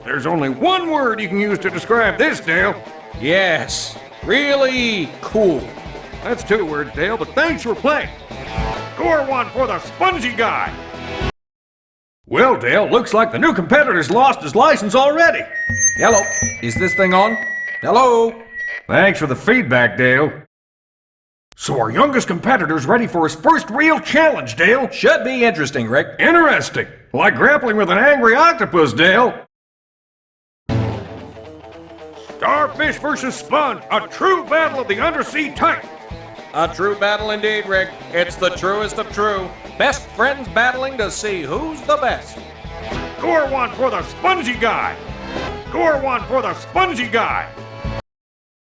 There's only one word you can use to describe this, Dale. Yes, really cool. That's 2 words, Dale, but thanks for playing. Score 1 for the spongy guy. Well, Dale, looks like the new competitor's lost his license already. Hello, is this thing on? Hello? Thanks for the feedback, Dale. So our youngest competitor's ready for his first real challenge, Dale. Should be interesting, Rick. Interesting. Like grappling with an angry octopus, Dale. Starfish versus Sponge, a true battle of the undersea titans. A true battle indeed, Rick. It's the truest of true. Best friends battling to see who's the best. Score 1 for the spongy guy. Score 1 for the spongy guy.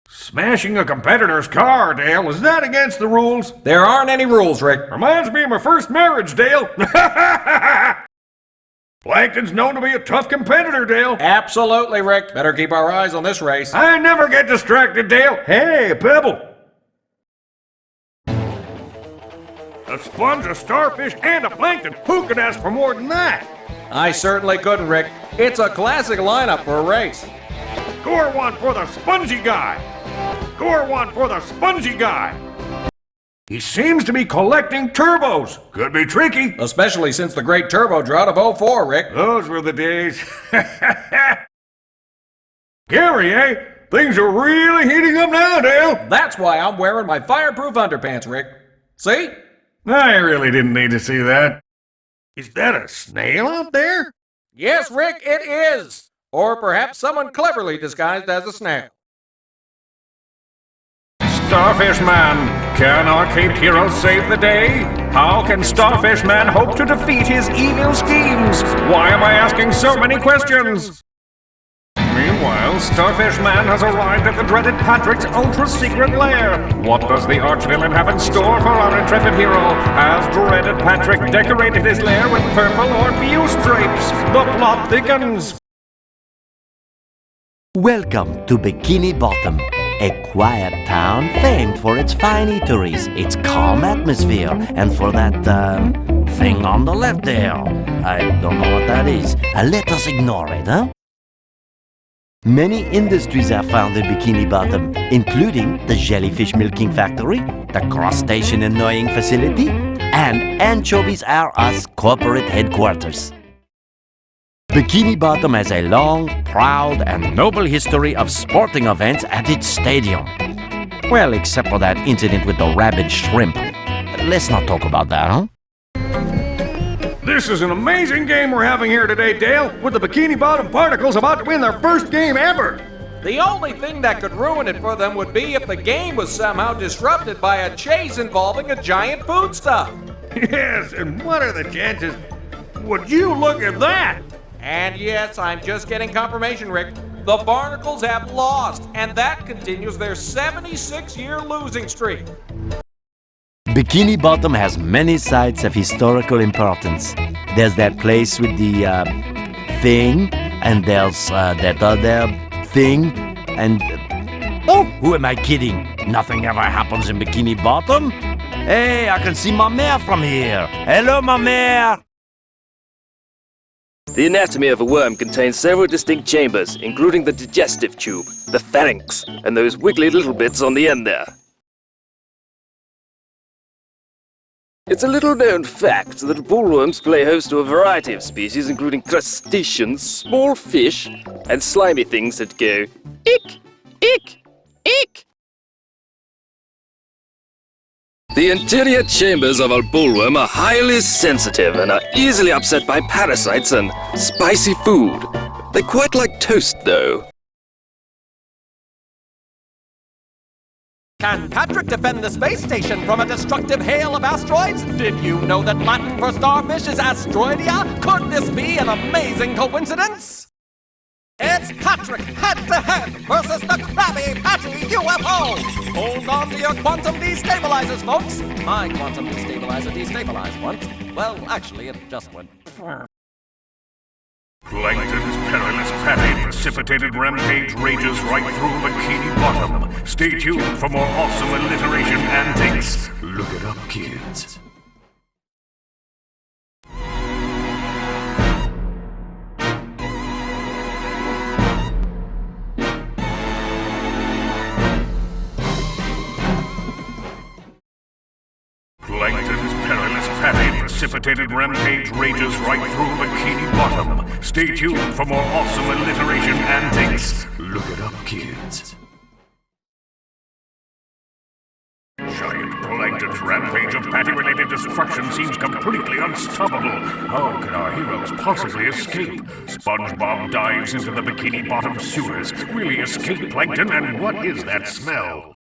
Smashing a competitor's car, Dale, is that against the rules? There aren't any rules, Rick. Reminds me of my first marriage, Dale. Plankton's known to be a tough competitor, Dale. Absolutely, Rick. Better keep our eyes on this race. I never get distracted, Dale. Hey, a pebble. A sponge, a starfish, and a plankton. Who could ask for more than that? I certainly couldn't, Rick. It's a classic lineup for a race. Score 1 for the spongy guy. Score 1 for the spongy guy. He seems to be collecting turbos. Could be tricky. Especially since the great turbo drought of '04, Rick. Those were the days. Gary, eh? Things are really heating up now, Dale. That's why I'm wearing my fireproof underpants, Rick. See? I really didn't need to see that. Is that a snail out there? Yes, Rick, it is. Or perhaps someone cleverly disguised as a snail. Starfish Man, can our caped hero save the day? How can Starfish Man hope to defeat his evil schemes? Why am I asking so many questions? Meanwhile, Starfish Man has arrived at the dreaded Patrick's ultra-secret lair. What does the arch-villain have in store for our intrepid hero? Has dreaded Patrick decorated his lair with purple or blue stripes? The plot thickens. Welcome to Bikini Bottom, a quiet town famed for its fine eateries, its calm atmosphere, and for that, thing on the left there. I don't know what that is. Let us ignore it, huh? Many industries are found in Bikini Bottom, including the jellyfish milking factory, the crustacean annoying facility, and Anchovies R Us corporate headquarters. Bikini Bottom has a long, proud, and noble history of sporting events at its stadium. Well, except for that incident with the rabid shrimp. Let's not talk about that, huh? This is an amazing game we're having here today, Dale, with the Bikini Bottom Particles about to win their first game ever. The only thing that could ruin it for them would be if the game was somehow disrupted by a chase involving a giant foodstuff. Yes, and what are the chances? Would you look at that? And yes, I'm just getting confirmation, Rick. The Barnacles have lost, and that continues their 76-year losing streak. Bikini Bottom has many sites of historical importance. There's that place with the, thing, and there's, that other thing, and... oh, who am I kidding? Nothing ever happens in Bikini Bottom? Hey, I can see my mare from here. Hello, my mare! The anatomy of a worm contains several distinct chambers, including the digestive tube, the pharynx, and those wiggly little bits on the end there. It's a little-known fact that bullworms play host to a variety of species, including crustaceans, small fish, and slimy things that go ick, ick, ick. The interior chambers of a bullworm are highly sensitive and are easily upset by parasites and spicy food. They quite like toast, though. Can Patrick defend the space station from a destructive hail of asteroids? Did you know that Latin for starfish is asteroidia? Could this be an amazing coincidence? It's Patrick head-to-head versus the Krabby Patty UFO! Hold on to your quantum destabilizers, folks! My quantum destabilizer destabilized once. Well, actually, it just went... Plankton's perilous patty precipitated rampage rages right through Bikini Bottom. Stay tuned for more awesome alliteration antics. Look it up, kids. precipitated rampage rages right through Bikini Bottom. Stay tuned for more awesome alliteration antics. Look it up, kids. Giant Plankton's rampage of patty-related destruction seems completely unstoppable. How can our heroes possibly escape? SpongeBob dives into the Bikini Bottom sewers. Will he escape Plankton, and what is that smell?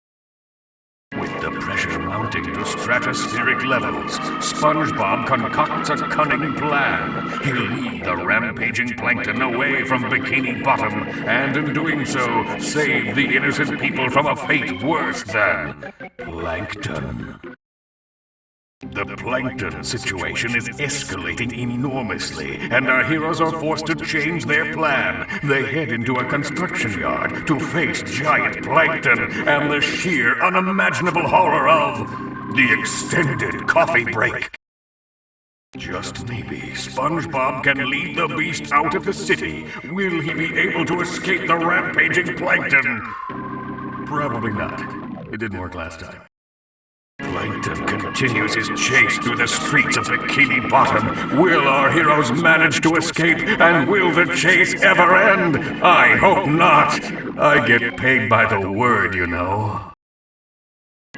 With the pressure mounting to stratospheric levels, SpongeBob concocts a cunning plan. He'll lead the rampaging Plankton away from Bikini Bottom, and in doing so, save the innocent people from a fate worse than Plankton. The Plankton situation is escalating enormously, and our heroes are forced to change their plan. They head into a construction yard to face giant Plankton and the sheer, unimaginable horror of the extended coffee break. Just maybe, SpongeBob can lead the beast out of the city. Will he be able to escape the rampaging Plankton? Probably not. It didn't work last time. Plankton continues his chase through the streets of Bikini Bottom. Will our heroes manage to escape, and will the chase ever end? I hope not. I get paid by the word, you know.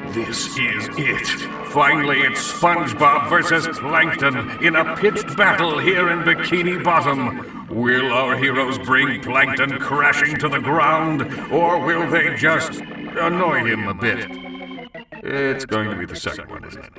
This is it. Finally, it's SpongeBob versus Plankton in a pitched battle here in Bikini Bottom. Will our heroes bring Plankton crashing to the ground, or will they just annoy him a bit? It's going to be the second one, isn't it?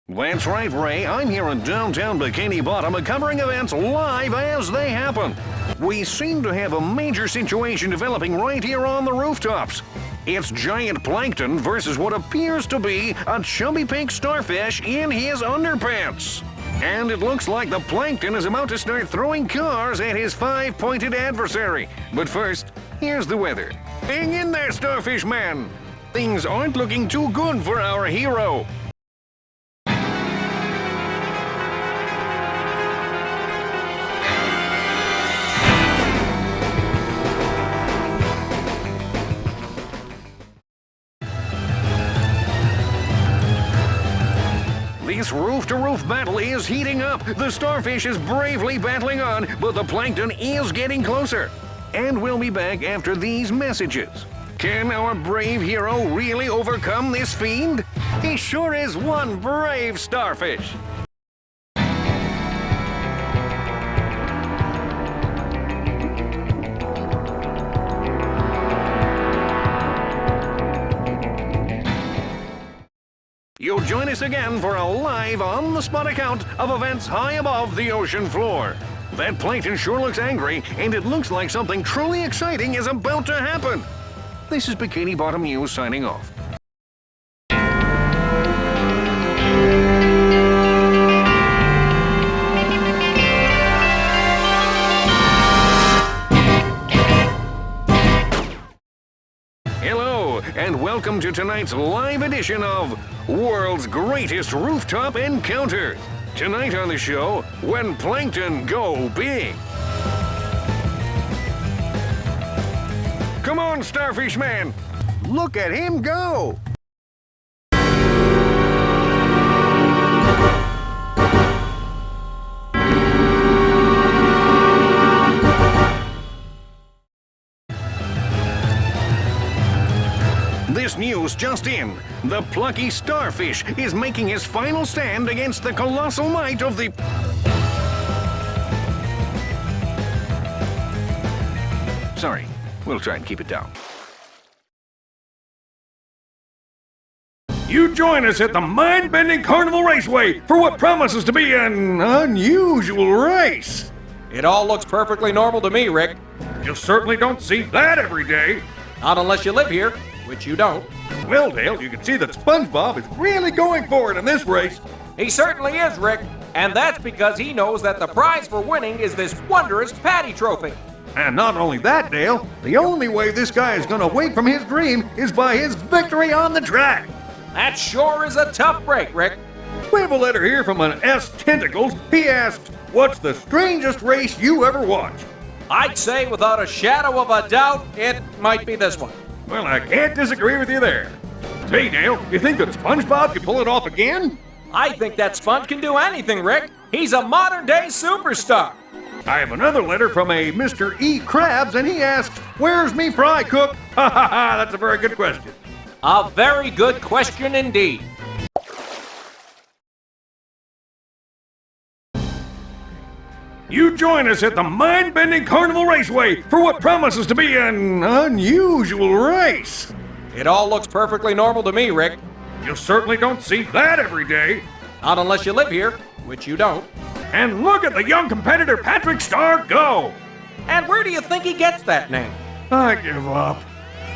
That's right, Ray. I'm here in downtown Bikini Bottom, covering events live as they happen. We seem to have a major situation developing right here on the rooftops. It's giant Plankton versus what appears to be a chubby pink starfish in his underpants. And it looks like the Plankton is about to start throwing cars at his five-pointed adversary. But first, here's the weather. Hang in there, Starfish Man! Things aren't looking too good for our hero. This roof-to-roof battle is heating up. The starfish is bravely battling on, but the Plankton is getting closer. And we'll be back after these messages. Can our brave hero really overcome this fiend? He sure is one brave starfish. You'll join us again for a live, on-the-spot account of events high above the ocean floor. That Plankton sure looks angry, and it looks like something truly exciting is about to happen. This is Bikini Bottom News signing off. Hello, and welcome to tonight's live edition of World's Greatest Rooftop Encounter. Tonight on the show, when Plankton go big. Come on, Starfish Man! Look at him go! This news just in. The plucky starfish is making his final stand against the colossal might of the... Sorry, we'll try and keep it down. You join us at the mind-bending Carnival Raceway for what promises to be an unusual race. It all looks perfectly normal to me, Rick. You certainly don't see that every day. Not unless you live here, which you don't. Well, Dale, you can see that SpongeBob is really going for it in this race. He certainly is, Rick. And that's because he knows that the prize for winning is this wondrous Patty Trophy. And not only that, Dale, the only way this guy is going to wake from his dream is by his victory on the track. That sure is a tough break, Rick. We have a letter here from an S. Tentacles. He asked, what's the strangest race you ever watched? I'd say without a shadow of a doubt, it might be this one. Well, I can't disagree with you there. Hey, Dale, you think that SpongeBob could pull it off again? I think that sponge can do anything, Rick. He's a modern-day superstar. I have another letter from a Mr. E. Krabs, and he asks, "Where's me fry cook?" Ha ha ha, that's a very good question. A very good question indeed. You join us at the mind-bending Carnival Raceway for what promises to be an unusual race. It all looks perfectly normal to me, Rick. You certainly don't see that every day. Not unless you live here, which you don't. And look at the young competitor Patrick Star go! And where do you think he gets that name? I give up.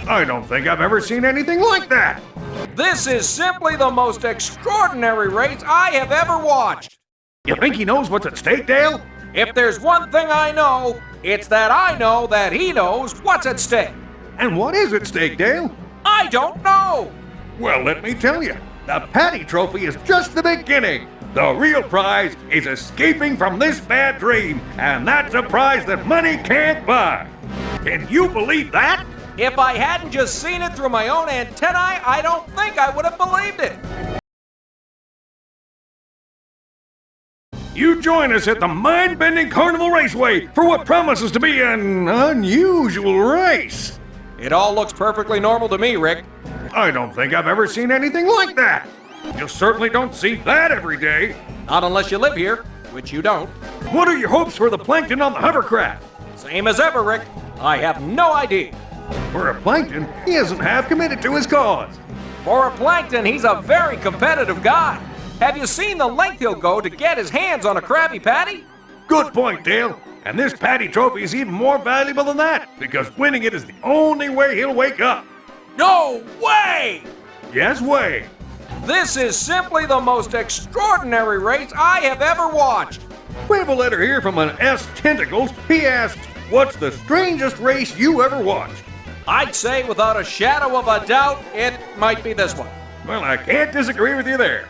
I don't think I've ever seen anything like that. This is simply the most extraordinary race I have ever watched. You think he knows what's at stake, Dale? If there's one thing I know, it's that I know that he knows what's at stake. And what is at stake, Dale? I don't know. Well, let me tell you, the Patty Trophy is just the beginning. The real prize is escaping from this bad dream, and that's a prize that money can't buy. Can you believe that? If I hadn't just seen it through my own antennae, I don't think I would have believed it. You join us at the mind-bending Carnival Raceway for what promises to be an unusual race. It all looks perfectly normal to me, Rick. I don't think I've ever seen anything like that. You certainly don't see that every day. Not unless you live here, which you don't. What are your hopes for the Plankton on the hovercraft? Same as ever, Rick. I have no idea. For a Plankton, he isn't half committed to his cause. For a Plankton, he's a very competitive guy. Have you seen the length he'll go to get his hands on a Krabby Patty? Good point, Dale. And this Patty Trophy is even more valuable than that, because winning it is the only way he'll wake up. No way! Yes, way. This is simply the most extraordinary race I have ever watched. We have a letter here from an S. Tentacles. He asks, "What's the strangest race you ever watched?" I'd say without a shadow of a doubt, it might be this one. Well, I can't disagree with you there.